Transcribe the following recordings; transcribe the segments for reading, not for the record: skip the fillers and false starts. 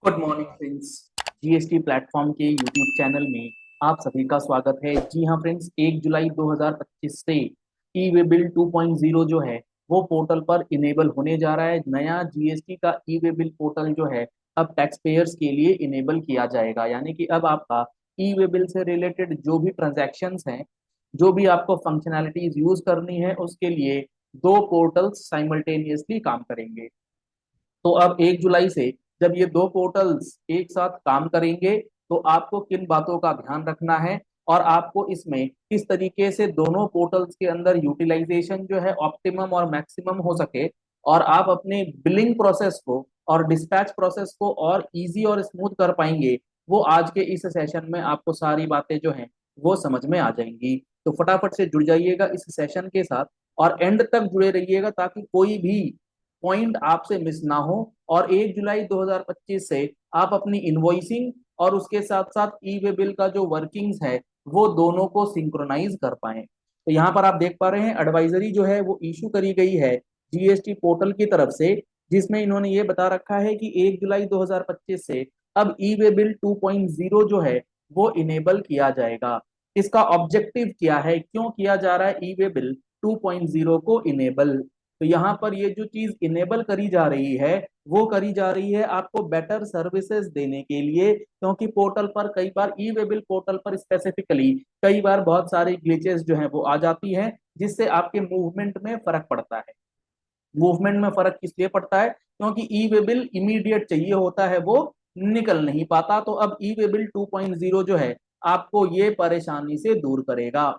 Good morning friends. GST platform के YouTube channel में आप सभी का स्वागत है। जी हाँ फ्रेंड्स, 1 जुलाई 2025 से ई वे बिल 2.0 जो है वो पोर्टल पर इनेबल होने जा रहा है। नया जीएसटी का ई वे बिल पोर्टल जो है अब टैक्स पेयर्स के लिए इनेबल किया जाएगा। यानी कि अब आपका ई वे बिल से रिलेटेड जो भी ट्रांजैक्शंस हैं, जो भी आपको फंक्शनैलिटीज यूज करनी है, उसके लिए दो पोर्टल्स साइमल्टेनियसली काम करेंगे। तो अब 1 जुलाई से जब ये दो पोर्टल्स एक साथ काम करेंगे तो आपको किन बातों का ध्यान रखना है और आपको इसमें किस तरीके से दोनों पोर्टल्स के अंदर यूटिलाइजेशन जो है ऑप्टिमम और मैक्सिमम हो सके और आप अपने बिलिंग प्रोसेस को और डिस्पैच प्रोसेस को और इजी और स्मूथ कर पाएंगे, वो आज के इस सेशन में आपको सारी बातें जो हैं वो समझ में आ जाएंगी। तो फटाफट से जुड़ जाइएगा इस सेशन के साथ और एंड तक जुड़े रहिएगा ताकि कोई भी पॉइंट आपसे मिस ना हो और 1 जुलाई 2025 से आप अपनी इनवॉइसिंग और उसके साथ साथ ई वे बिल का जो वर्किंग्स है वो दोनों को सिंक्रोनाइज कर पाए। तो यहाँ पर आप देख पा रहे हैं एडवाइजरी जो है वो इशू करी गई है जीएसटी पोर्टल की तरफ से, जिसमें इन्होंने ये बता रखा है कि 1 जुलाई 2025 से अब ई वे बिल 2.0 जो है वो इनेबल किया जाएगा। इसका ऑब्जेक्टिव क्या है, क्यों किया जा रहा है ई वे बिल 2.0 को इनेबल? तो यहाँ पर ये जो चीज इनेबल करी जा रही है वो करी जा रही है आपको बेटर सर्विसेज देने के लिए, क्योंकि पोर्टल पर कई बार ई वे बिल पोर्टल पर स्पेसिफिकली कई बार बहुत सारी ग्लिचेस जो है वो आ जाती हैं, जिससे आपके मूवमेंट में फर्क पड़ता है। मूवमेंट में फर्क किस लिए पड़ता है? क्योंकि ई वे बिल इमीडिएट चाहिए होता है, वो निकल नहीं पाता। तो अब ई वे बिल 2.0 जो है आपको ये परेशानी से दूर करेगा।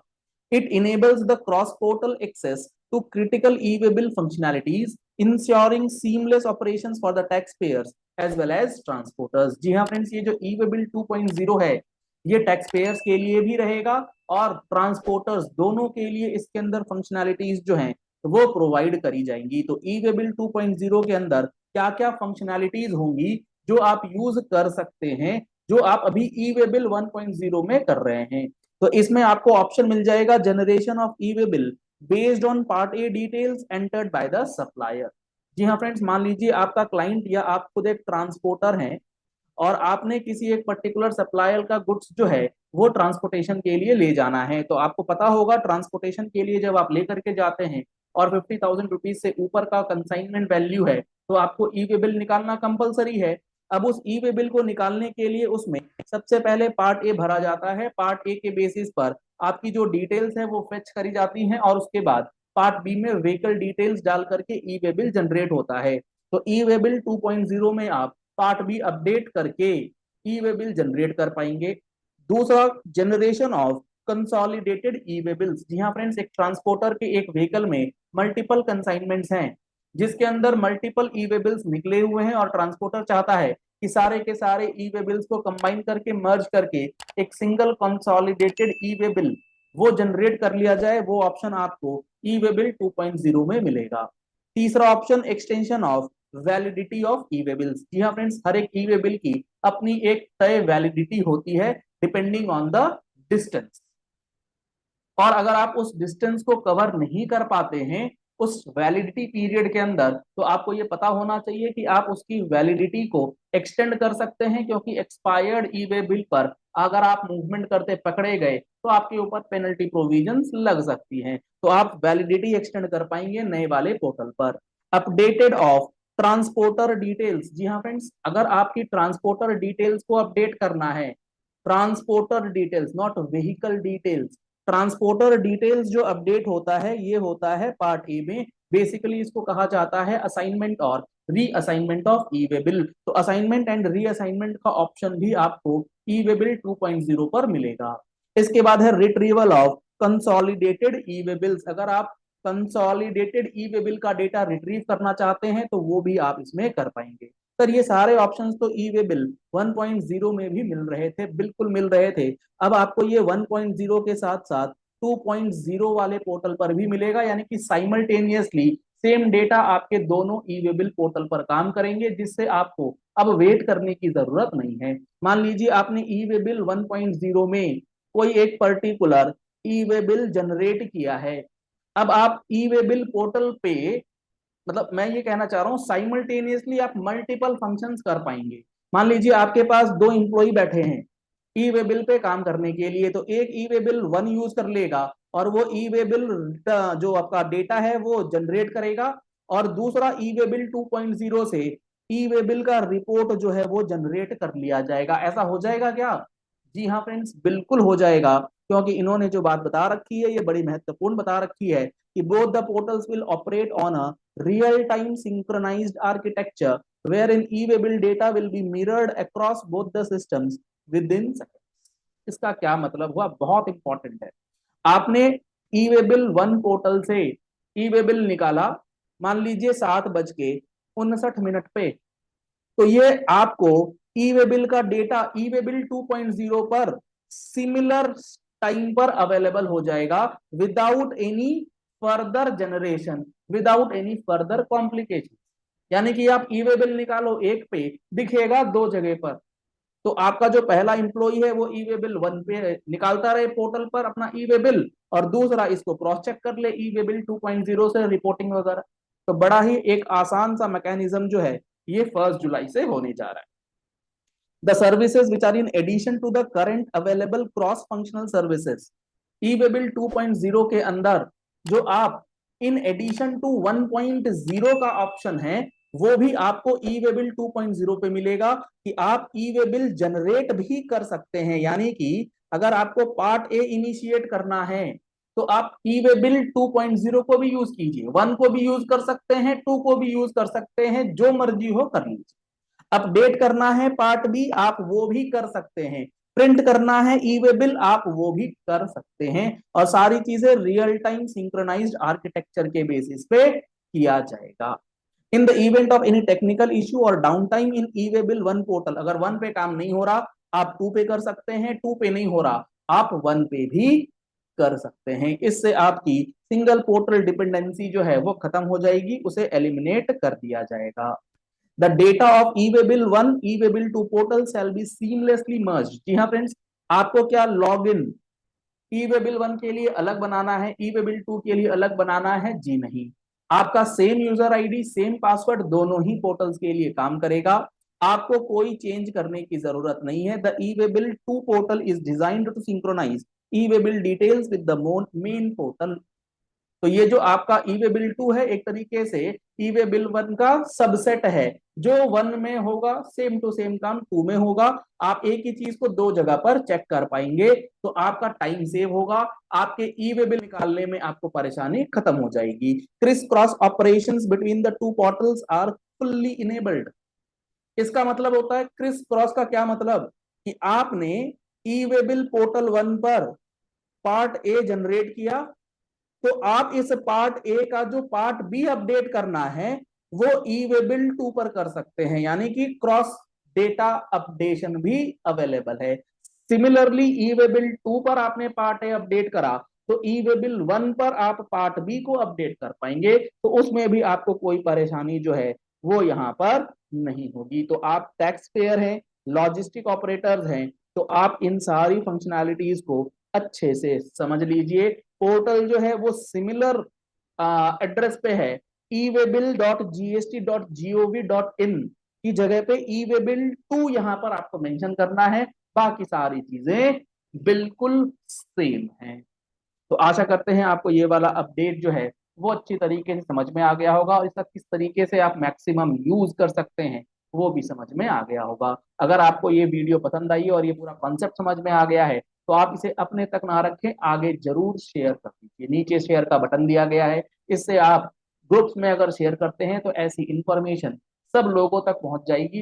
It enables the cross portal access to critical e way bill functionalities, ensuring seamless operations for the taxpayers as well as transporters. जी हाँ फ्रेंड्स, ये जो ई वे बिल 2.0 है ये टैक्स पेयर्स के लिए भी रहेगा और ट्रांसपोर्टर्स दोनों के लिए इसके अंदर फंक्शनैलिटीज जो हैं वो प्रोवाइड करी जाएंगी। तो ई वे बिल 2.0 के अंदर क्या क्या फंक्शनैलिटीज होंगी जो आप यूज कर सकते हैं, जो आप अभी ई वे बिल 1.0 में कर रहे हैं? तो इसमें आपको ऑप्शन मिल जाएगा generation of e way bill based on part A details entered by the supplier. जी हाँ फ्रेंड्स, मान लीजिए आपका क्लाइंट या आप खुद एक ट्रांसपोर्टर हैं और आपने किसी एक पर्टिकुलर सप्लायर का गुड्स जो है वो ट्रांसपोर्टेशन के लिए ले जाना है। तो आपको पता होगा ट्रांसपोर्टेशन के लिए जब आप लेकर के जाते हैं और 50,000 रुपीज से ऊपर का कंसाइनमेंट वैल्यू है तो आपको ई वे बिल निकालना कंपलसरी है। अब उस ई वे बिल को निकालने के लिए उसमें सबसे पहले पार्ट ए भरा जाता है। पार्ट ए के बेसिस पर आपकी जो डिटेल्स है वो फेच करी जाती हैं और उसके बाद पार्ट बी में व्हीकल डिटेल्स डाल करके ई वे बिल जनरेट होता है। तो ई वे बिल 2.0 में आप पार्ट बी अपडेट करके ई वे बिल जनरेट कर पाएंगे। दूसरा, generation of consolidated e way bills. जी हाँ फ्रेंड्स, एक ट्रांसपोर्टर के एक व्हीकल में मल्टीपल कंसाइनमेंट्स हैं जिसके अंदर मल्टीपल ई वे बिल्स निकले हुए हैं और ट्रांसपोर्टर चाहता है कि सारे के सारे ई वे बिल्स को कंबाइन करके मर्ज करके एक single consolidated e way bill वो जनरेट कर लिया जाए। वो ऑप्शन आपको ई वे बिल 2.0 में मिलेगा। तीसरा option, extension of validity of e way bills. जी हाँ फ्रेंड्स, हर एक ई वे बिल की अपनी एक तय वैलिडिटी होती है डिपेंडिंग ऑन द डिस्टेंस, और अगर आप उस डिस्टेंस को कवर नहीं कर पाते हैं उस वैलिडिटी पीरियड के अंदर तो आपको ये पता होना चाहिए कि आप उसकी वैलिडिटी को एक्सटेंड कर सकते हैं, क्योंकि एक्सपायर्ड ई वे बिल पर अगर आप मूवमेंट करते पकड़े गए तो आपके ऊपर पेनल्टी प्रोविजंस लग सकती हैं। तो आप वैलिडिटी एक्सटेंड कर पाएंगे नए वाले पोर्टल पर। Updated of transporter details. जी हाँ फ्रेंड्स, अगर आपकी ट्रांसपोर्टर डिटेल्स को अपडेट करना है, transporter details not vehicle details, transporter details जो अपडेट होता है ये होता है पार्ट ए में। बेसिकली इसको कहा जाता है असाइनमेंट और री assignment of e way bill. तो असाइनमेंट एंड री असाइनमेंट का ऑप्शन भी आपको ई वे बिल 2.0 पर मिलेगा। इसके बाद है retrieval of consolidated e way bills. अगर आप कंसोलिडेटेड ई वे बिल का डेटा रिट्रीव करना चाहते हैं तो वो भी आप इसमें कर पाएंगे। सर ये सारे ऑप्शंस तो ई वे बिल 1.0 में भी मिल रहे थे, बिल्कुल मिल रहे थे। अब आपको ये 1.0 के साथ साथ 2.0 वाले पोर्टल पर भी मिलेगा, यानी कि साइमल्टेनियसली सेम डेटा आपके दोनों ई वे बिल पोर्टल पर काम करेंगे, जिससे आपको अब वेट करने की जरूरत नहीं है। मान लीजिए आपने ई वे बिल 1.0 में कोई एक पर्टिकुलर ई वे बिल जनरेट किया है। अब आप ई वे बिल पोर्टल पे, मतलब मैं ये कहना चाह रहा हूँ साइमल्टेनियसली आप मल्टीपल फंक्शंस कर पाएंगे। मान लीजिए आपके पास दो इंप्लॉई बैठे हैं ई वे बिल पे काम करने के लिए, तो एक ई वे बिल 1 यूज कर लेगा और वो ई वे बिल जो आपका डेटा है वो जनरेट करेगा, और दूसरा ई वे बिल 2.0 से ई वे बिल का रिपोर्ट जो है वो जनरेट कर लिया जाएगा। ऐसा हो जाएगा क्या? जी हाँ फ्रेंड्स, बिल्कुल हो जाएगा, क्योंकि इन्होंने जो बात बता रखी है ये बड़ी महत्वपूर्ण बता रखी है कि both the portals will operate on a real time synchronised architecture wherein e-way data will be mirrored across both the systems within seconds। इसका क्या मतलब हुआ? बहुत इंपॉर्टेंट है। आपने ई वे बिल 1 पोर्टल से ई वे बिल निकाला, मान लीजिए 7:59 पे, तो ये आपको ई वे बिल का डेटा ई वे बिल 2.0 पर सिमिलर टाइम पर अवेलेबल हो जाएगा, without any further generation, without any further complication. यानी कि आप ई वे बिल निकालो एक पे, दिखेगा दो जगह पर, तो आपका जो पहला इंप्लॉई है वो ई वे बिल 1 पे निकालता रहे पोर्टल पर अपना ई वे बिल, और दूसरा इसको क्रॉस चेक कर ले ई वे बिल 2.0 से रिपोर्टिंग वगैरह। तो बड़ा ही एक आसान सा मैकेनिज्म जो है ये 1 जुलाई से होने जा रहा है। The services which are in addition to the current available cross functional services, e-way bill 2.0 के अंदर जो आप इन एडिशन टू 1.0 का ऑप्शन है वो भी आपको ई-वे बिल 2.0 पे मिलेगा, कि आप ई-वे बिल जनरेट भी कर सकते हैं। यानी कि अगर आपको पार्ट ए इनिशिएट करना है तो आप ई-वे बिल 2.0 को भी यूज कीजिए, 1 को भी यूज कर सकते हैं, 2 को भी यूज कर सकते हैं, जो मर्जी हो कर लीजिए। अपडेट करना है पार्ट बी आप वो भी कर सकते हैं, प्रिंट करना है ई वे बिल आप वो भी कर सकते हैं, और सारी चीजें रियल टाइम सिंक्रोनाइज्ड आर्किटेक्चर के बेसिस पे किया जाएगा। In the event of any technical issue और down time in e way bill 1 portal, अगर 1 पे काम नहीं हो रहा आप 2 पे कर सकते हैं, 2 पे नहीं हो रहा आप 1 पे भी कर सकते हैं। इससे आपकी सिंगल पोर्टल डिपेंडेंसी जो है वो खत्म हो जाएगी, उसे एलिमिनेट कर दिया जाएगा। The data of e-waybill 1, e-waybill 2 portal shall be seamlessly merged। जी हाँ फ्रेंड्स, आपको क्या लॉग इन ई-waybill 1 के लिए अलग बनाना है, ई-waybill 2 के लिए अलग बनाना है? जी नहीं, आपका same user ID same password दोनों ही पोर्टल्स के लिए काम करेगा, आपको कोई चेंज करने की जरूरत नहीं है। द ई-waybill 2 portal is designed to synchronise ई-waybill details with the main portal. तो ये जो आपका ई वे बिल 2 है एक तरीके से ई वे बिल 1 का सबसेट है, जो 1 में होगा सेम टू सेम काम 2 में होगा। आप एक ही चीज को दो जगह पर चेक कर पाएंगे, तो आपका टाइम सेव होगा, आपके ई वे बिल निकालने में आपको परेशानी खत्म हो जाएगी। Criss cross operations between the two portals are fully enabled. इसका मतलब होता है क्रिस क्रॉस का क्या मतलब, कि आपने ई वे बिल पोर्टल 1 पर पार्ट ए जनरेट किया, तो आप इस पार्ट ए का जो पार्ट बी अपडेट करना है वो ई वे बिल 2 पर कर सकते हैं, यानी कि क्रॉस डेटा अपडेशन भी अवेलेबल है। सिमिलरली ई वे बिल 2 पर आपने पार्ट ए अपडेट करा तो ई वे बिल 1 पर आप पार्ट बी को अपडेट कर पाएंगे, तो उसमें भी आपको कोई परेशानी जो है वो यहाँ पर नहीं होगी। तो आप टैक्स पेयर हैं, लॉजिस्टिक ऑपरेटर्स हैं, तो आप इन सारी फंक्शनैलिटीज को अच्छे से समझ लीजिए। पोर्टल जो है वो सिमिलर एड्रेस पे है, eWaybill.gst.gov.in की जगह पे e-waybill 2 यहाँ पर आपको मेंशन करना है, बाकी सारी चीजें बिल्कुल सेम है। तो आशा करते हैं आपको ये वाला अपडेट जो है वो अच्छी तरीके से समझ में आ गया होगा, और इसका किस तरीके से आप मैक्सिमम यूज कर सकते हैं वो भी समझ में आ गया होगा। अगर आपको ये वीडियो पसंद आई और ये पूरा कॉन्सेप्ट समझ में आ गया है तो आप इसे अपने तक ना रखें, आगे जरूर शेयर कर दीजिए। नीचे शेयर का बटन दिया गया है, इससे आप ग्रुप्स में अगर शेयर करते हैं तो ऐसी इंफॉर्मेशन सब लोगों तक पहुंच जाएगी,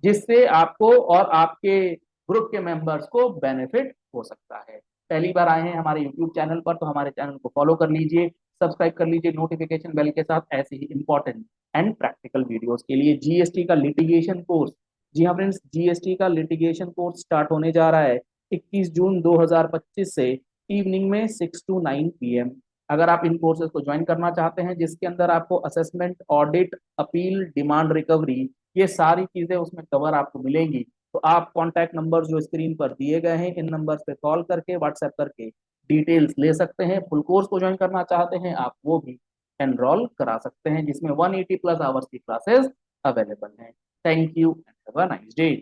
जिससे आपको और आपके ग्रुप के मेंबर्स को बेनिफिट हो सकता है। पहली बार आए हैं हमारे यूट्यूब चैनल पर तो हमारे चैनल को फॉलो कर लीजिए, सब्सक्राइब कर लीजिए नोटिफिकेशन बेल के साथ, ऐसे ही इंपॉर्टेंट एंड प्रैक्टिकल वीडियोस के लिए। जीएसटी का लिटिगेशन कोर्स, जी हाँ फ्रेंड्स, जीएसटी का लिटिगेशन कोर्स स्टार्ट होने जा रहा है 21 जून 2025 से इवनिंग में 6 to 9 PM। अगर आप इन कोर्सेज को ज्वाइन करना चाहते हैं जिसके अंदर आपको assessment, audit, appeal, demand recovery, ये सारी चीजें उसमें कवर आपको मिलेंगी, तो आप कॉन्टैक्ट नंबर जो स्क्रीन पर दिए गए हैं इन नंबर पे कॉल करके व्हाट्सएप करके डिटेल्स ले सकते हैं। फुल कोर्स को ज्वाइन करना चाहते हैं आप वो भी एनरोल करा सकते हैं, जिसमें 180+ आवर्स की क्लासेस अवेलेबल हैं। Thank you. Have a nice day.